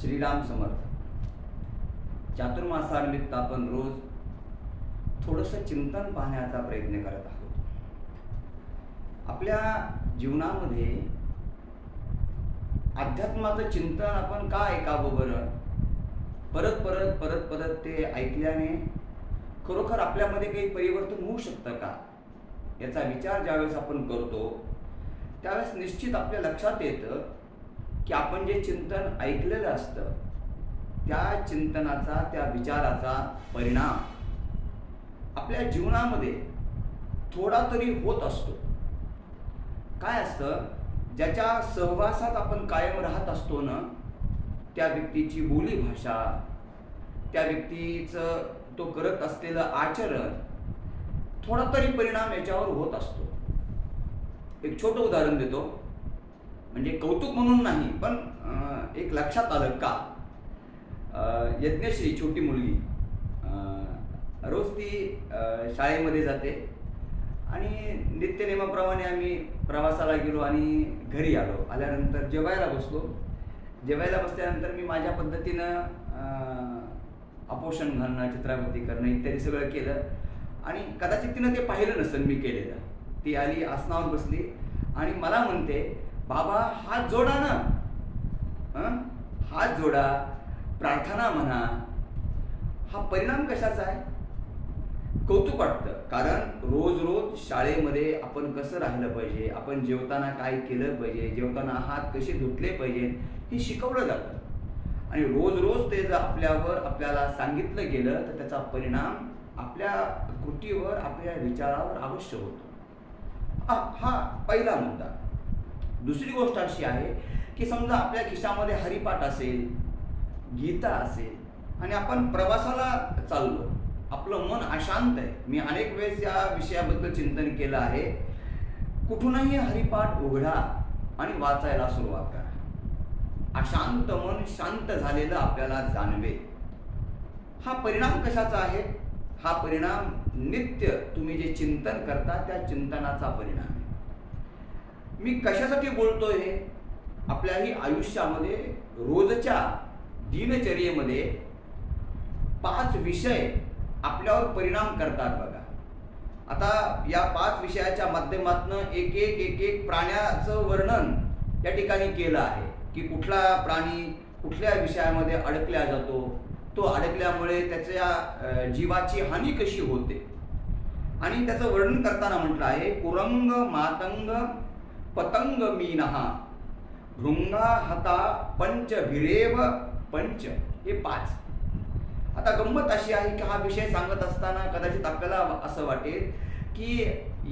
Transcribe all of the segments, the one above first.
श्रीराम समर्थ. चातुर्मासानिमित्त आपण रोज थोडंसं चिंतन पाहण्याचा प्रयत्न करत आहोत. आपल्या जीवनामध्ये अध्यात्माचं चिंतन आपण का ऐकावं बरं? परत ते ऐकल्याने खरोखर आपल्यामध्ये काही परिवर्तन होऊ शकतं का, याचा विचार ज्यावेळेस आपण करतो त्यावेळेस निश्चित आपल्या लक्षात येतं की आपण जे चिंतन ऐकलेलं असतं त्या चिंतनाचा, त्या विचाराचा परिणाम आपल्या जीवनामध्ये थोडा तरी होत असतो. काय असतं, ज्याच्या सहवासात आपण कायम राहत असतो ना, त्या व्यक्तीची बोली भाषा, त्या व्यक्तीचं तो करत असलेलं आचरण थोडा तरी परिणाम याच्यावर होत असतो. एक छोटं उदाहरण देतो, म्हणजे कौतुक म्हणून नाही, पण एक लक्षात आलं का. यज्ञश्री छोटी मुलगी रोज ती शाळेमध्ये जाते आणि नित्यनेमाप्रमाणे आम्ही प्रवासाला गेलो आणि घरी आलो. आल्यानंतर जेवायला बसलो. जेवायला बसल्यानंतर मी माझ्या पद्धतीनं अपोषण घालणं, चित्रावृत्ती करणं इत्यादी सगळं केलं आणि कदाचित तिनं ते पाहिलं नसेल मी केलेलं. ती आली, आसनावर बसली आणि मला म्हणते, बाबा हात जोडा ना, हात जोडा, प्रार्थना म्हणा. हा परिणाम कशाचा आहे? कौतुक वाटतं, कारण रोज रोज शाळेमध्ये आपण कसं राहिलं पाहिजे, आपण जेवताना काय केलं पाहिजे, जेवताना हात कसे धुतले पाहिजे हे शिकवलं जातं आणि रोज रोज ते जर आपल्याला सांगितलं गेलं तर त्याचा परिणाम आपल्या कृतीवर, आपल्या विचारावर अवश्य होतो. हा पहिला मुद्दा. दुसरी गोष्ट अशी आहे की समजा आपल्या खिशामध्ये हरिपाठ असेल, गीता असेल आणि आपण प्रवासाला चाललो, आपलं मन अशांत आहे. मी अनेक वेळेस या विषयाबद्दल चिंतन केलं आहे. कुठूनही हरिपाठ उघडा आणि वाचायला सुरुवात करा. अशांत मन शांत झालेलं आपल्याला जाणवेल. हा परिणाम कशाचा आहे? हा परिणाम नित्य तुम्ही जे चिंतन करता त्या चिंतनाचा परिणाम आहे. मी कशासाठी बोलतोय हे? आपल्याही आयुष्यामध्ये रोजच्या दिनचर्येमध्ये 5 विषय आपल्यावर परिणाम करतात बघा. आता या 5 विषयाच्या माध्यमातून एक प्राण्याचं वर्णन या ठिकाणी केलं आहे की कुठला प्राणी कुठल्या विषयामध्ये अडकल्या जातो, तो अडकल्यामुळे त्याच्या जीवाची हानी कशी होते आणि त्याचं वर्णन करताना म्हटलं आहे, कुरंग मातंग पतंग मीनहा भृंगा हता पंच भिरेव पंच, हे 5. आता गंमत अशी आहे की हा विषय सांगत असताना कदाचित आपल्याला असं वाटेल की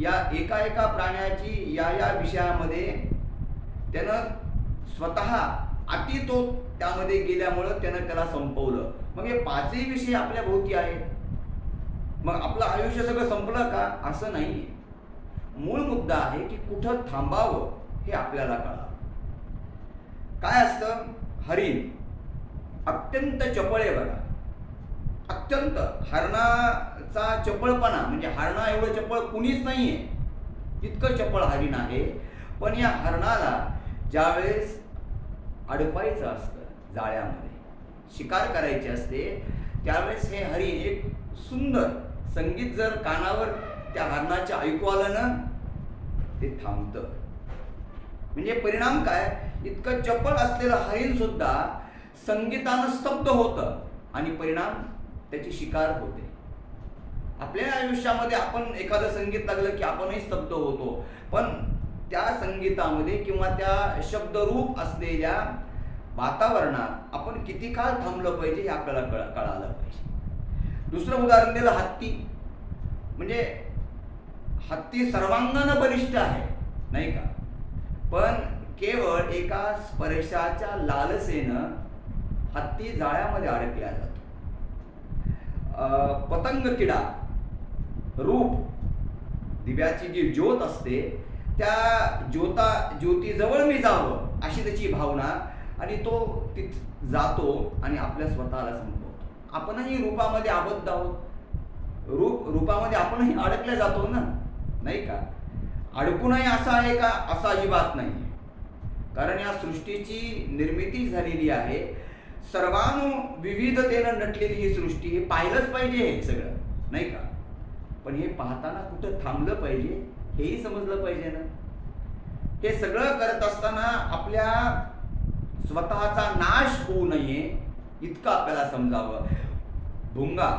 या एका प्राण्याची या विषयामध्ये त्यानं स्वतः अति तो त्यामध्ये गेल्यामुळं त्यानं त्याला संपवलं. मग हे 5ही विषय आपल्या भोवती आहेत. मग आपलं आयुष्य सगळं संपलं का? असं नाही. मूळ मुद्दा आहे की कुठं थांबावं हे आपल्याला कळावं. काय असतं, हरिण अत्यंत चपळ आहे बघा, अत्यंत. हरणाचा चपळपणा म्हणजे हरणा एवढं चपळ कुणीच नाहीये, इतकं चपळ हरिण आहे. पण या हरणाला ज्यावेळेस अडकवायचं असतं, जाळ्यामध्ये शिकार करायची असते, त्यावेळेस हे हरिण एक सुंदर संगीत जर कानावर त्या हरणाच्या ऐकू आलं ना, ते थांबतं. म्हणजे परिणाम काय, इतकं चपळ असलेलं हरिण सुद्धा संगीतानं स्तब्ध होतं आणि परिणाम त्याची शिकार होते. आपल्या आयुष्यामध्ये आपण एखादं संगीत लागलं की आपणही स्तब्ध होतो, पण त्या संगीतामध्ये किंवा त्या शब्दरूप असलेल्या वातावरणात आपण किती काळ थांबलं पाहिजे हे आपल्याला कळालं पाहिजे. दुसरं उदाहरण दिलं, हत्ती. म्हणजे हत्ती सर्वांगानं बलिष्ठ आहे, नाही का, पण केवळ एका स्पर्शाच्या लालसेनं हत्ती जाळ्यामध्ये अडकला जातो. पतंग किडा, रूप, दिव्याची जी ज्योत असते त्या ज्योतीजवळ मी जावं अशी त्याची भावना आणि तो तिथ जातो आणि आपल्या स्वतःला संपवतो. आपणही रूपामध्ये आबद्ध आहोत, रूपामध्ये आपणही अडकले जातो ना, नाही का. अडकू नये असं आहे का? असं अजिबात नाही. कारण या सृष्टीची निर्मिती झालेली आहे सर्वानु विविधतेनं नटलेली ही सृष्टी, हे पाहिलंच पाहिजे हे सगळं, नाही का? पण हे पाहताना कुठं थांबलं पाहिजे हेही समजलं पाहिजे ना. हे सगळं करत असताना आपल्या स्वतःचा नाश होऊ नये इतकं आपल्याला समजावं. भुंगा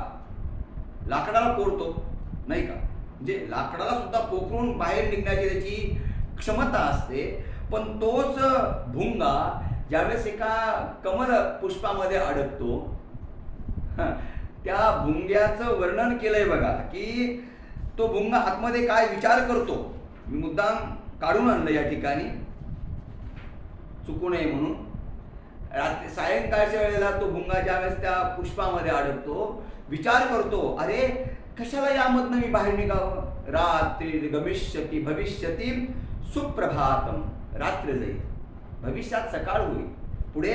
लाकडाला पोळतो, नाही का? म्हणजे लाकडाला सुद्धा पोखरून बाहेर निघण्याची त्याची क्षमता असते. पण तोच भुंगा ज्यावेळेस एका कमल पुष्पामध्ये अडकतो, त्या भुंग्याचं वर्णन केलंय बघा, की तो भुंगा आतमध्ये काय विचार करतो. मी मुद्दाम काढून आणलं या ठिकाणी चुकू नये म्हणून. रात्री सायंकाळच्या वेळेला तो भुंगा ज्यावेळेस त्या पुष्पामध्ये अडकतो, विचार करतो, अरे कशाला यामधनं मी बाहेर निघावं. रात्री गमिष्यती भविष्यती सुप्रभातम, रात्र जाईल, भविष्यात सकाळ होईल. पुढे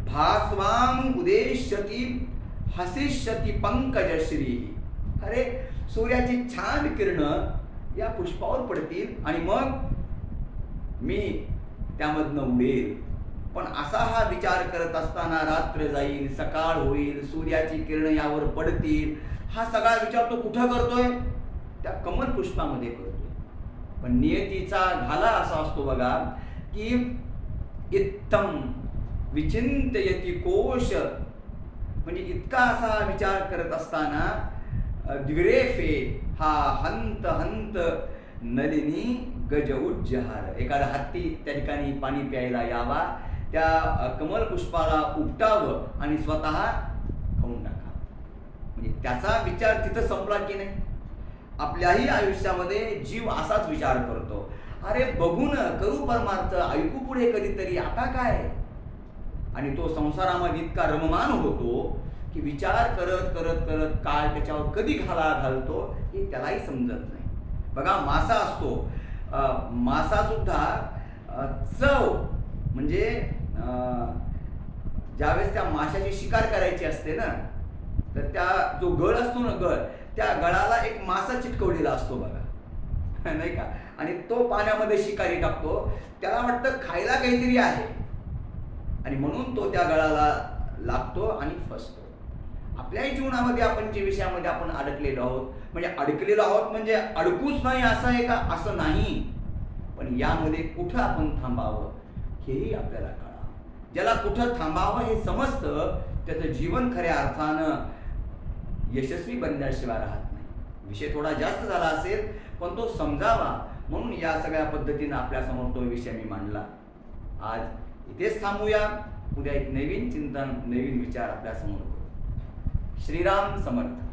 भास्वाम उदेष्यती हसिष्यती पंकजश्री, अरे सूर्याची छान किरणं या पुष्पावर पडतील आणि मग मी त्यामधनं उडेल. पण असा हा विचार करत असताना रात्र जाईल, सकाळ होईल, सूर्याची किरणं यावर पडतील, हा सगळा विचार तो कुठं करतोय? त्या कमल पुष्पामध्ये करतोय. पण नियतीचा घाला असा असतो बघा, की इत्थम विचिंतयति कोश, म्हणजे इतका असा विचार करत असताना द्विरेफे हा हंत हंत नलिनी गज उज्जहार, एखादा हत्ती त्या ठिकाणी पाणी प्यायला यावा, त्या कमल पुष्पाला उपटावं आणि स्वतः खाऊन टाका. म्हणजे त्याचा विचार तिथं संपला की नाही. आपल्याही आयुष्यामध्ये जीव असाच विचार करतो, अरे बघू न, करू परमार्थ, ऐकू पुढे कधीतरी, आता काय. आणि तो संसारामध्ये इतका रममान होतो की विचार करत करत करत काळ त्याच्यावर कधी घालतो हे त्यालाही समजत नाही. बघा मासा असतो, मासा सुद्धा चव म्हणजे ज्यावेळेस त्या माशाची शिकार करायची असते ना, तर त्या जो गळ असतो ना, गळ, त्या गळाला एक मासा चिटकवलेला असतो बघा, नाही का? आणि तो पाण्यामध्ये शिकारी टाकतो, त्याला वाटतं खायला काहीतरी आहे आणि म्हणून तो त्या गळाला लागतो आणि फसतो. आपल्याही जीवनामध्ये आपण जे विषयामध्ये आपण अडकलेलो आहोत, म्हणजे अडकलेलो आहोत म्हणजे अडकूच नाही असं आहे का? असं नाही. पण यामध्ये कुठं आपण थांबावं हेही आपल्याला कळावं. ज्याला कुठं थांबावं हे समजतं त्याचं जीवन खऱ्या अर्थानं यशस्वी बनल्याशिवाय राहत नाही. विषय थोडा जास्त झाला असेल पण तो समजावा म्हणून या सगळ्या पद्धतीनं आपल्यासमोर तो विषय मी मांडला. आज इथेच थांबूया. उद्या एक नवीन चिंतन, नवीन विचार आपल्यासमोर करू. श्रीराम समर्थ.